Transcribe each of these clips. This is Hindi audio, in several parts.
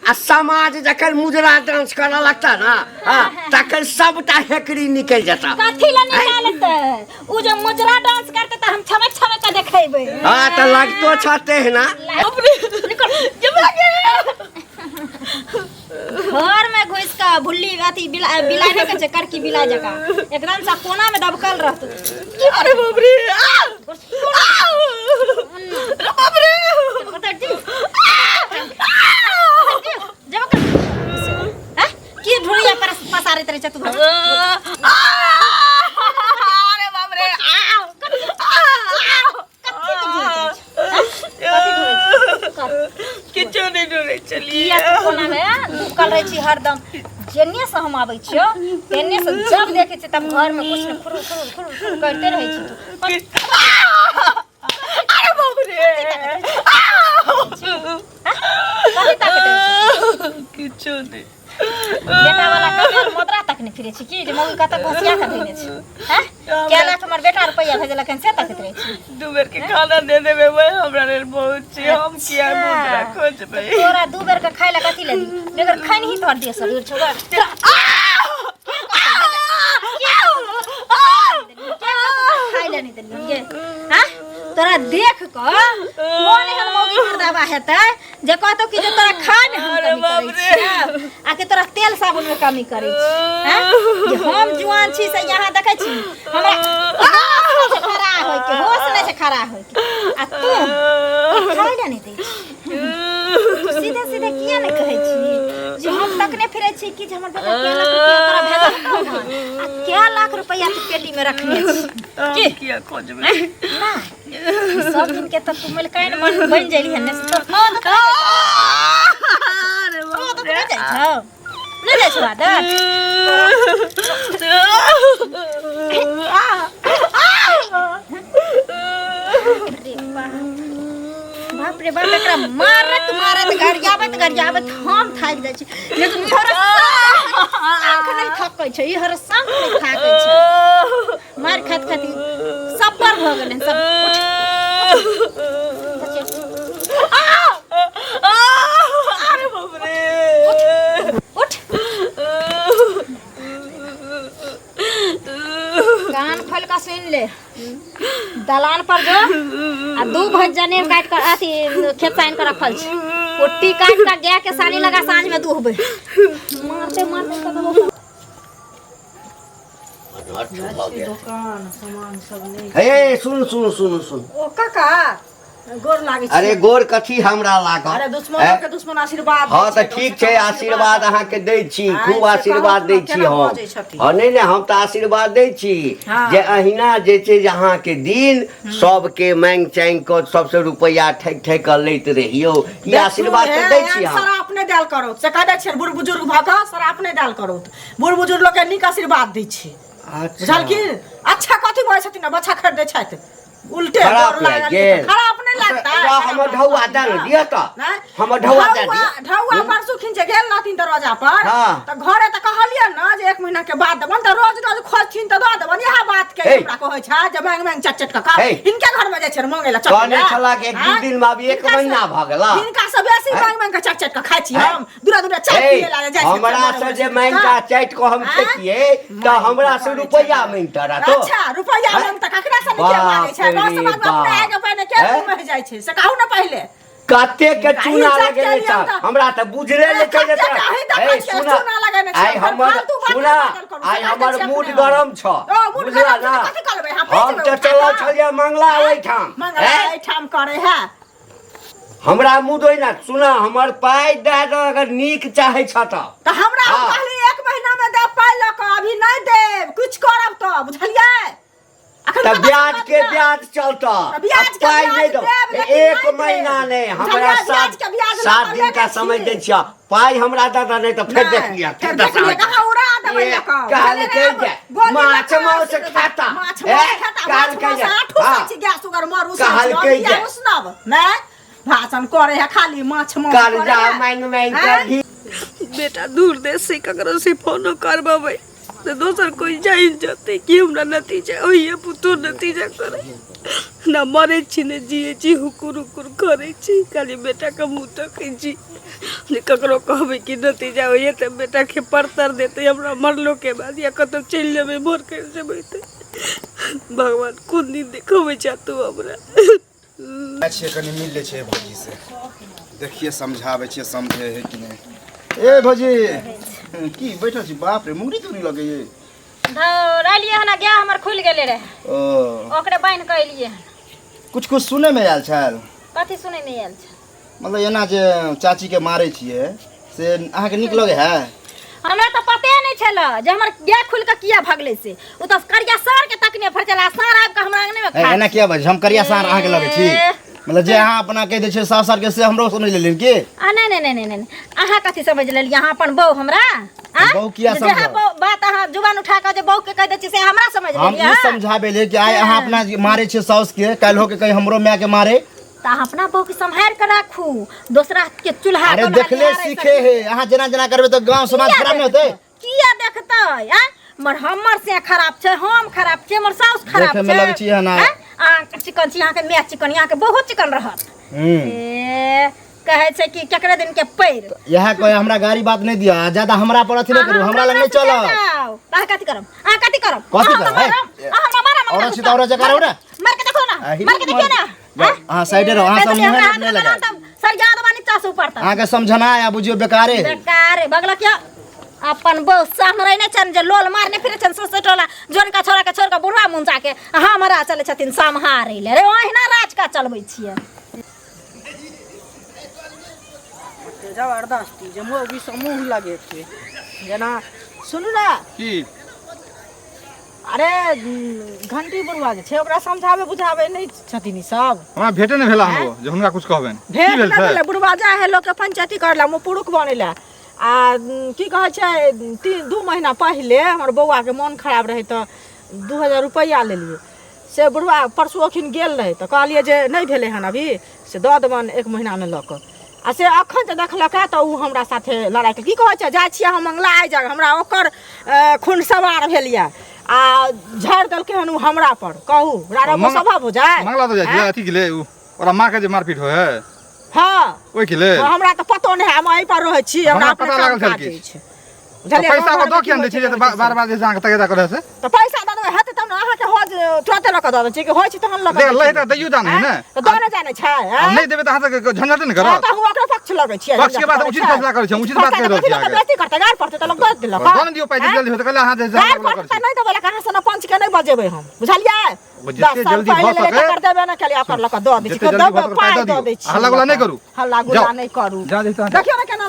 आ समाज जखन मुजरा डांस करऽ लगता ना तखन सबटा हेकड़ी निकल जाता। कथी ला निकालते उ जो मुजरा डांस करते त हम छमक छमक के देखेबे। हां त लगतो छते है ना। निकल जब लगे घर में घुस का भुल्ली अथी बिलाई ने के चक्कर की बिला जका एकदम सा कोना में दबकल रहत। अरे बाप रे अरे बाप रे बता दी जब कर हैं की ढोलिया पर पसारे तेरे चतु अरे बाप रे किछो नहीं डरे चलिए कोना में दुकल रहे छी हरदम जेन्ने से हम आबै छियो तेन्ने से जब देखे छी तब घर में कुछ न खुरु करते रहे छी। अरे बाप रे किछो नहीं बेटा वाला कमर मुद्रा तक नहीं फिरे छी की जे मौगी कत घसिया के धइने छी हैं क्या लाख हमर बेटा रुपया भेजलकन से तकत रहे छी। दू बेर के खाना दे देबे वही हमरा लेल बहुत छी हम किया मुद्रा खोजबै। तोरा दू बेर के खाइला कथि ले दी बेगर खाइ नहीं तोड़ दिए शरीर छोड़ा खाइला नहीं देलिए हैं तोरा देख क कोन एहन मौगी मर्दावा हेतै जे कहतो कि जे तोरा खाय में हम कमी करै छी आ के तोरा तेल साबुन में कमी करै छी हैं जे हम जुआन छी से यहाँ देखै छी हमरा खड़ा होय के होश नै से खड़ा होय के आ तू खाइला नहीं दै छी सीधे सीधे किया नहीं कहै छी जे हम तकने फिरै छी कि जे हमर बेटा के लाख रुपया तोरा भेजल न आ क्या लाख रुपया तू पेटी में रखने छी की किया खोजबै ना सब दिन के त तू मिल काइन बन जइली हने से तो फोन कर अरे बाप रे नहीं जाय छ आदत बाप रे बाप एकरा मारत गरियाबत हम थाक जाय छी लेकिन इहर आंख नहीं थकै छै इहर संग नहीं थाकै छै मार खात खाती सब पर भ गेलै सब अरे बाप रे उठ कान खोल का सुन ले दलान पर जो आ दू भज जनेर काट कर अथी खेत साइन कर रखल छै पुट्टी काट कर गाय के सानी लगा सांझ में दूहबे मारते कदम दुकान सामान सब नहीं। हे सुन सुन सुन सुन ओ काका गोर लागे छी। अरे गोर कथी हमरा लागल अरे दुश्मन के दुश्मन आशीर्वाद हां त ठीक छै आशीर्वाद अहाँ के दै छी खूब आशीर्वाद दै छी हम हां नहीं हम त आशीर्वाद दै छी जे अहिना जे छै अहाँ के दिन सबके मांग चांग क सबसे रुपया ठक ठक क लैत रहियो ई आशीर्वाद त दै छी हम सर अपने देल करो से कह दै छै बूढ़ बुजुर्ग भका सर अपने देल करो बूढ़ बुजुर्ग लोग के नीक आशीर्वाद दै छै बुझल की अच्छा कथि कहै छथिन बच्चा खरीदै छथि उल्टे खराब नहीं लगता हम ढौआ दल दिया त हम ढौआ दे दिया ढौआ परसु खिंचे गेल रहथिन दरवाजा पर त घरे त कहलिए न जे 1 महीना के बाद देबन त रोज रोज खोजथिन त द देबन यह बात के हमरा कहै छ जे मांग मांग चट का इनके घर में जाय छै मांगे ला चट कहने छला के 1 दिन में भी 1 महीना भ गेला इनका सब बेसी मांग मांग के चट का खाइ छी हम दूरा दूरा चाट पिए ला जाय छै हमरा से जे मांग का चट को हम खेतिए त हमरा से रुपया मांगता रहा तो अच्छा रुपया मांगता ककरा से नहीं मांगे छै बस बात अपने आगे पहले के में जाय छै से कहू न पहले कते के चूना लगेले छ हमरा त बुझले नै छै जे ए सुना आई हमर सुना आई हमर मूड गरम छ बुझला ना हम त चलल छलिए मंगला ओइ ठाम करे है हमरा मूड होय ना सुना हमर पाई दे दो अगर नीक चाहे छ त हमरा कहली 1 महीना में दे पाई ल क अभी नहीं देब कुछ करब त बुझलिए त ब्याज के ब्याज चलता पाई नहीं दो 1 महीना नहीं हमरा 7 दिन का समय दे छिया पाई हमरा दादा नहीं तो फिर देख लिया कहां उड़ा देबै कहल के जे माछ मांस खाता कहल के जे गैस सुगर मारू कहल के जे सुनाब नहीं भाषण करे है खाली माछ मांस कर्जा मांग मांग कर बेटा दूर देश से ककरो से फोन करबबै से दोसर कोई जान जाते कि हमरा नतीजा ओहिए पुतो नतीजा करे ना मरे छी ने जिए छी हुकुर हुकुर करे छी खाली बेटा के मुंह तकै छी जे ककरो कहबे कि नतीजा होइए त बेटा के परतर देते हमरा मरलो के बाद या कतौ चल जेबे भोर कर जेबे त भगवान कोन दिन देखबै चाहतू हमरा अच्छे कनी मिल ले छे भौजी से देखिए समझावे छे समझे है कि नहीं। ए भौजी की बैठल छी बाप रे मुंगरी तुरी लगे ये धौरालिए हना गया हमर खुल गेले रे ओ ओकरे बाइन के एलिए कुछ सुने में आयल छल कथि सुनै में आयल छ मतलब एना जे चाची के मारे छिए से अहाँ के निक लगे है हमरा तो पते नहीं छल जे हमर गया खुल के किया भगले से उ त करिया सार के तकने फर चला सार आब के हमरा अंगने में खा एना किया बज हम करिया सार अहाँ के लगे छी मतलब जे अहाँ अपना कह दे छे साफ सार के से हमरो सुन लेलिन की नहीं अहाँ कथि समझ लेलिए अहाँ अपन बहू हमरा बहू किया समझ बात अहाँ जुबान उठा के जे बहू के कह दे छी से हमरा समझ हम लेलिए ई समझाबे ले कि आय अहाँ अपना मारे छे साउस के काल हो के कहीं हमरो माय के मारे त अपना बहू के संभाल के राखू दूसरा के चूल्हा अरे देखले सीखे है अहाँ जना जना करबे तो गांव समाज खराब नहीं होते किया देखतै मर हमर से खराब छे हम खराब छे मर साउस खराब छे देखे में लगे छी है ना आ चिकन छी यहाँ के मैं चिकन यहाँ के बहुत चिकन रहत ए कहे छे कि केकरे दिन के पैर यह कोई हमरा गाड़ी बात नहीं दिया ज्यादा हमरा पर अथी नहीं करू हमरा लग नहीं चलो ता कथि करम आ कथि करम कथि करम हमरा मारा और सीधा और जगह रहो ना मार के देखो ना मार के देखियो ना हां साइड रहो हां समझ में नहीं लगा सर याद बानी चास ऊपर तक आगे समझना या बुझियो बेकार है बेकार बगला क्या अपन बहू सामने नहीं छन जे लोल मारने फिरे छन सोसटोला जोन का छोरा के छोर का बुढ़वा मुंजा के हमरा चले छथिन समहारे ले रे ओहिना राज का चलबै छियै जबरदस्ती जे मोगी समूह लगे थे जना सुनू ना की अरे घंटी बुढ़वा जे छै ओकरा समझावे बुझावे नहीं छथिन ई सब हमरा भेटे नहीं भेला हमरो जे हुनका कुछ कहबेन भेट नहीं भेले बुढ़वा जा है लोग के पंचायती करला मु पुरुख बनेला आ की कहे छै 2 महीना पहले हमर बौआ के मन खराब रहे त 2000 रुपया लेलिए से बुढ़वा परसू अखिन गेल रहे त कहलिए जे नहीं भेले हन अभी से द देबन 1 महीना में लक आ से अखन त देखलक त उ हमरा साथे लड़ाई के की कहे छै जाय छी हम मंगला आइ जा हमरा ओकर खून सवार भेलिया आ झाड़ देलके हन हमरा पर कहू रारा को स्वभाव हो जाए मंगला तो जाय अथी के ले ओरा मां के जे मारपीट होय है हां ओइ के ले हमरा त पतो नहीं हम एहि पर रहै छी हमरा पता लागल छल की पैसा को दो किन दे छी बार बार जे जान तगेदा करे से त पैसा द दे हेते त अहाँ के हो तुरंत लक द दे छी कि होय छी तहन लक दे ले त दैयो जाने है ना त दोने जाने छै नहीं देबे त अहाँ के झंझट नहीं करत त हम ओकरा पक्ष लगै छी पक्ष के बात उचित फैसला करे छी उचित बात कर रहल छी आगे बेइज्जती करते गार पड़ते त लग दे दिलक दोन दियो पैसा जल्दी होत कहला अहाँ जे गार पड़ते नहीं देबे कहां से न पंच के नहीं बजेबे हम बुझलिए जितने जल्दी हो सके कर देबे ना खाली ओकर लक द दे छी द पाई द दे छी हल्ला गुला नहीं करू हल्ला गुला नहीं करू देखियो ना केना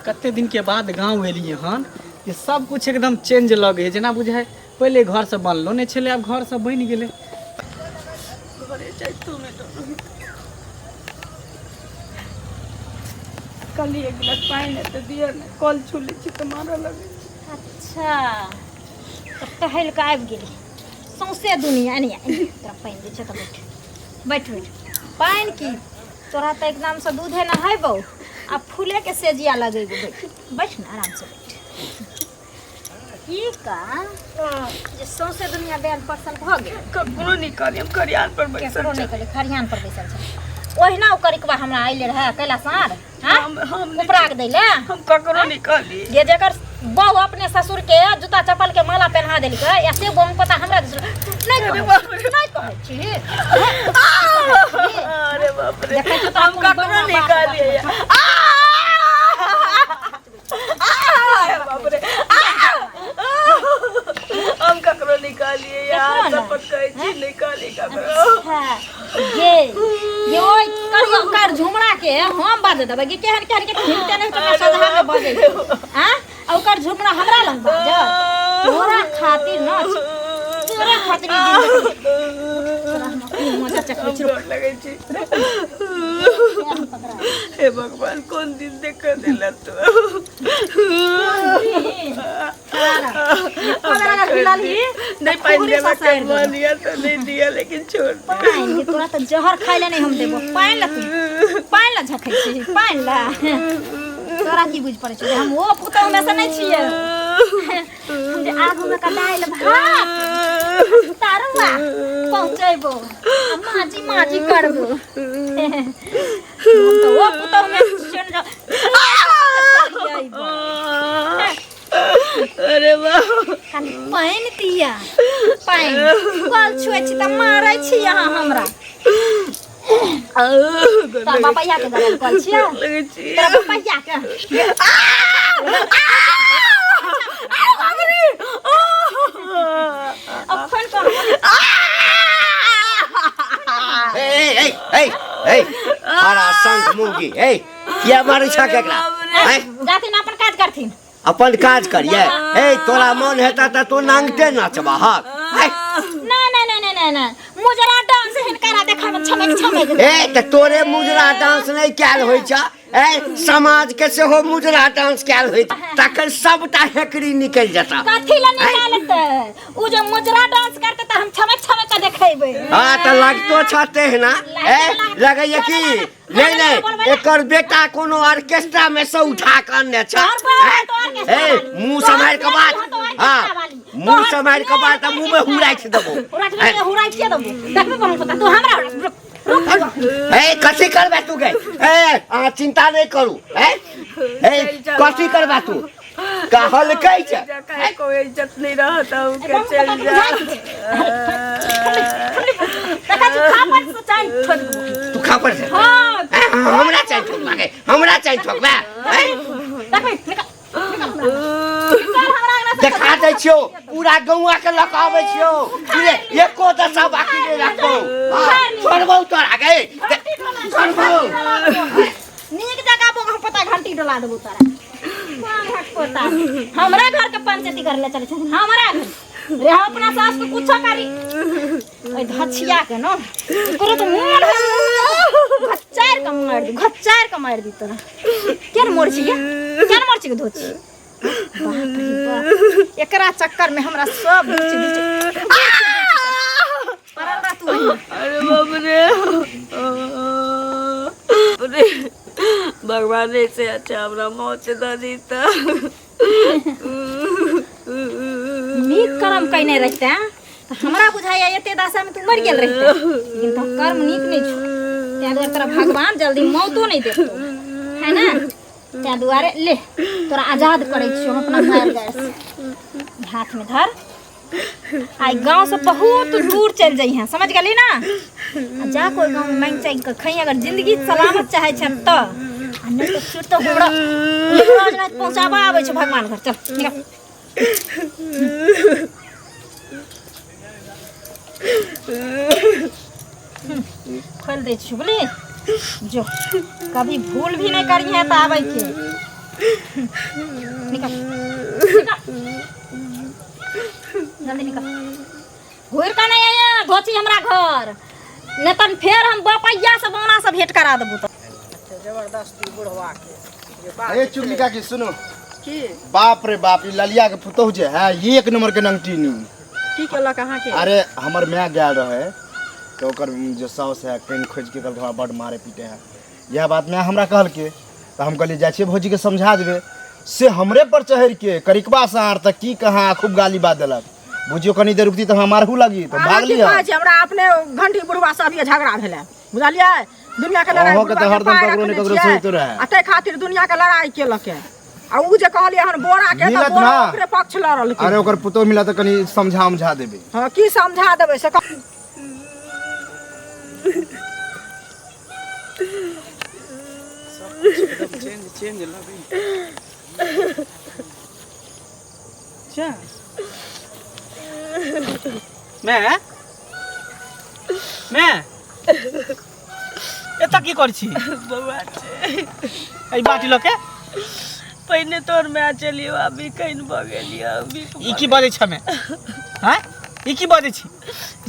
कते दिन के बाद गांव एलिए हन ये सब कुछ एकदम चेंज लगे जना बुझाय पहले घर से बनलो नहीं छले अब घर से बन गेले घरे जाइतो में कल एक गिलास पानी तो दिया ना कल छुले छी त मारा लगे अच्छा तो टहल के आबि गेली सौंसे दुनिया नहीं तोरा पानि दे छै त बैठ पानि की तोरा त एकदम से दूधे न है बहू आ फूले के सेजिया लगेगो बैठ ना आराम से बैठ ई का जे सौंसे दुनिया बैन पर्सन भ गेल ककरो नहीं करी हम खरियान पर बैसल केकरो नहीं करे खरियान पर बैसल छै ओहिना ओ करिकबा हमरा आइले रहे कैला सार हां हम उपराग दैले हम ककरो नहीं करी ये जेकर बहू अपने ससुर के जूता चप्पल के माला पहना देलक ऐसे बम पता हमरा नहीं कहै छी अरे बाप रे हम ककरो नहीं करी बाप रे हम ककरो निकालिए यार सब कहे छी निकाली ककरो ये ओइ कर झुमरा के हम बाज देबे कि केहन केहन के खिलते नहीं तो सजहा में बजे हां ओकर झुमरा हमरा लंग बाज तोरा खातिर न तोरा खातिर दिन मजा चखै छी लगे छी हे भगवान कौन दिन देख देला तो नहीं पानी देबा के लिया तो नहीं दिया लेकिन छोड़ पानी तोरा त जहर खाइले नहीं हम देबो पानी ला झखै छी पानी ला तोरा की बुझ पड़े छै हम ओ पुतौ में से नहीं छियै हम जे आगू में का दाइल भात तारवा पहुंचैबो माजी करबो हम तो ओ पुतौ में सुन जा अरे वाह कनी पाइन दिया पाइन कल छुए छी त मारै छी यहाँ हमरा तोर बापैया के गरम कल छिया तेरा बापैया के अब फोन कर हरा संख मुंगी किया मारै छ केकरा जाथिन अपन काज करथिन अपन काज करिए तोरा मन हेता त तू नांगते नाचबा हक नहीं मुजरा डांस हिनकरा देखा में छमक त तोरे मुजरा डांस नहीं कैल होई छ समाज के सेहो मुजरा डांस कैल होई तकर सबटा हेकड़ी निकल जता कथि ला निकालते उ जो मुजरा डांस करते त हम छमक के देखेबे हां त लगतो छते है ना लगैया कि नहीं एकर बेटा कोनो ऑर्केस्ट्रा में से उठा के आने छ मुंह संभाल के बात हां मुंह संभाल के बात मुंह में हुराइछ देबो हुराइछ के देबो देखबे कोन पता तू हमरा कथी करबे तू गए आ चिंता नहीं करू कथी करबे तू कहल कह छ कोई इज्जत नहीं रहता हूं के चल जा तू खा पर से हमरा चाहिए ठोकबा के हमरा चाहिए ठोकबा देखा दे छियो पूरा गौवा के लकावे छियो एको दशा बाकी नहीं रखो छोड़बो तोरा के छोड़बो नीक जगह बो हम पता घंटी डला देबो तोरा पता हमरा घर के पंचायती कर ले चले छथिन हमरा घर रे अपना सास को कुछ करी ओइ धछिया के न करो तो मोर घच्चार का मार दी तोरा केन मोर छी के धोची बाप रे बाप एकरा चक्कर में हमरा सब परदा तू अरे बाप रे अरे भगवान से अच्छा हमरा मौत द दीता नीक कर्म कइने रहते तो हमरा बुझाया एते दशा में तू मर गेल रहते लेकिन तो कर्म नीक नहीं छु त्या दुआरे तोरा भगवान जल्दी मौतो नहीं देतो है ना त्या दुआरे ले तोरा आजाद करे छियो अपना मार गैस हाथ में धर आई गांव से बहुत दूर चल जाई है समझ गेली ना जा कोई गांव में मांग चाहिए खई अगर जिंदगी सलामत चाहे छ त नहीं तो फिर तो हमरा रोज रात पहुंचाबा आवे छ भगवान घर चल निकल खोल दे छुबली जो कभी भूल भी नहीं करी है तो आवे के निकल जल्दी निकल घुर का नहीं आया घोची हमरा घर न तन फेर हम बापैया से बौना से भेंट करा देबू तो जबरदस्ती बुढ़वा के ए चुगली काकी सुनो की बाप रे बाप ई ललिया के पुतोह जे है एक नंबर के नंगटीनी की केला कहां के अरे हमर माय गेल रहे तो ओकर जो साउस है कहीं खोज के कल बड़ मारे पीटे है यह बात मैं हमरा कहल के तो हम कहली जाय छी भौजी के समझा देबे से हमरे पर चढ़ के करिकबा सहार तक की कहां खूब गाली बात देलक बुझियो कनी देर रुकती तो मारहू लगी तो भाग लिया हमरा अपने घंटी बुढ़वा सब ये झगड़ा भेले बुझलिए दुनिया के लड़ाई के तो हरदम ककरो ने ककरो सही तो रहे अते खातिर दुनिया के लड़ाई केलक आ उ जे कहलिए हन बोरा के तो बोरा ओकरे पक्ष लड़ल के अरे ओकर पुतो मिला तो कनी समझा देबे हां की समझा देबे से चेंज लगे अच्छा मैं एता की कर छी बउआ छे ए बाटी लके पहिने तोर में चलियो अभी कहीं भ गेलियो अभी ई की बाजे छ मैं हैं ई की बाजे छी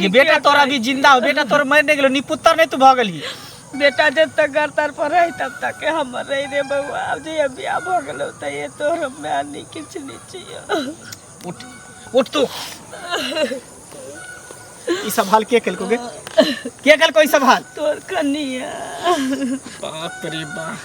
ये बेटा तोरा भी जिंदा हो बेटा तोर मर नहीं गेलो नी पुत्र नहीं तू भ गेली बेटा जब तक घर तर पर रही तब तक के हम रही रे बउआ अब जे बियाह भ गेलो त ये तोर में आनी किछ नहीं चाहिए उठ तू ई सवाल के कल कोगे के कल कोई सवाल तोर कनिया बाप रे बाप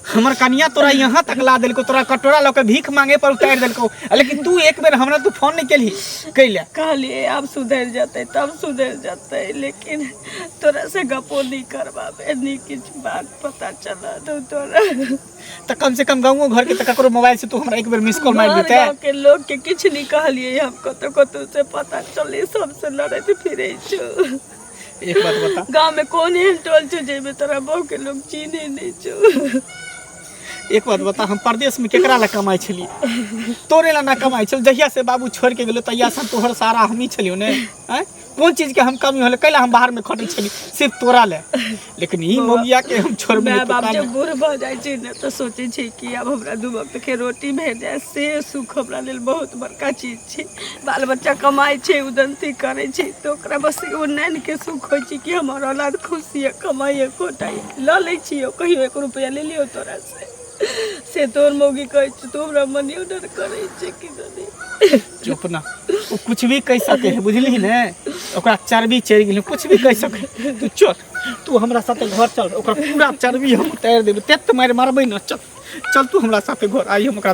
हमर कनिया तोरा यहाँ तक ला देलको, तोरा कटोरा लऽ के भीख मांगे पर उतार देलको, लेकिन तू एक बेर हमरा तू फोन नहीं केली कैले। कहलिए अब सुधर जाते तब सुधर जाते, लेकिन तोरा से गपो नहीं करवाबे, नहीं किछ बात पता चला तो तोरा त कम से कम गाँव घर के त ककरो मोबाइल से तू हमरा एक बेर मिस कॉल मार देते। गाँव के लोग के किछ नहीं कहलिए, हम कतो कतो से पता चले सबसे लड़ते फिरे छो। एक बात बता, गाँव में कौन एहन टोल छो जेमे तोरा बहु के लोग चीने नहीं छो। एक बात बता, हम परदेश में केकरा ला कमाई छलिए? तोरे ला ना कमाई छल। जहिया से बाबू छोड़ के गेलो तहिया से तोहर सारा हम ही छलियो ने। कौन चीज के हम कमी होले? कैला हम बाहर में खटल छली सिर्फ तोरा ले, लेकिन ई मोगिया के हम छोड़बे मैं बाप जब बूढ़ भ जाय छी ने तो सोचे छी कि अब हमरा दू वक्त के रोटी भेजे से सुख हमरा लेल बहुत बड़का चीज छै। बाल बच्चा कमाई छै, उदंती करे छै, तो ओकरा बस एगो नैन के सुख होय छै कि हमर औलाद खुशी है, कमाई कोटाई ल ले छियो, कहियो 1 रुपया ले लियो तोरा से तोर मौगी कहे छै तू हमरा मनी ऑर्डर करे छै कि नहीं। चुप ना, वो कुछ भी कह सके है, बुझली ने? ओकरा चर्बी चढ़ गेल, कुछ भी कह सके। तू चल, तू हमरा साथे घर चल, ओकरा पूरा चर्बी हम उतार देबे। ते मार मारबे न, चल चल तू हमरा साथे घर आई, हम ओकरा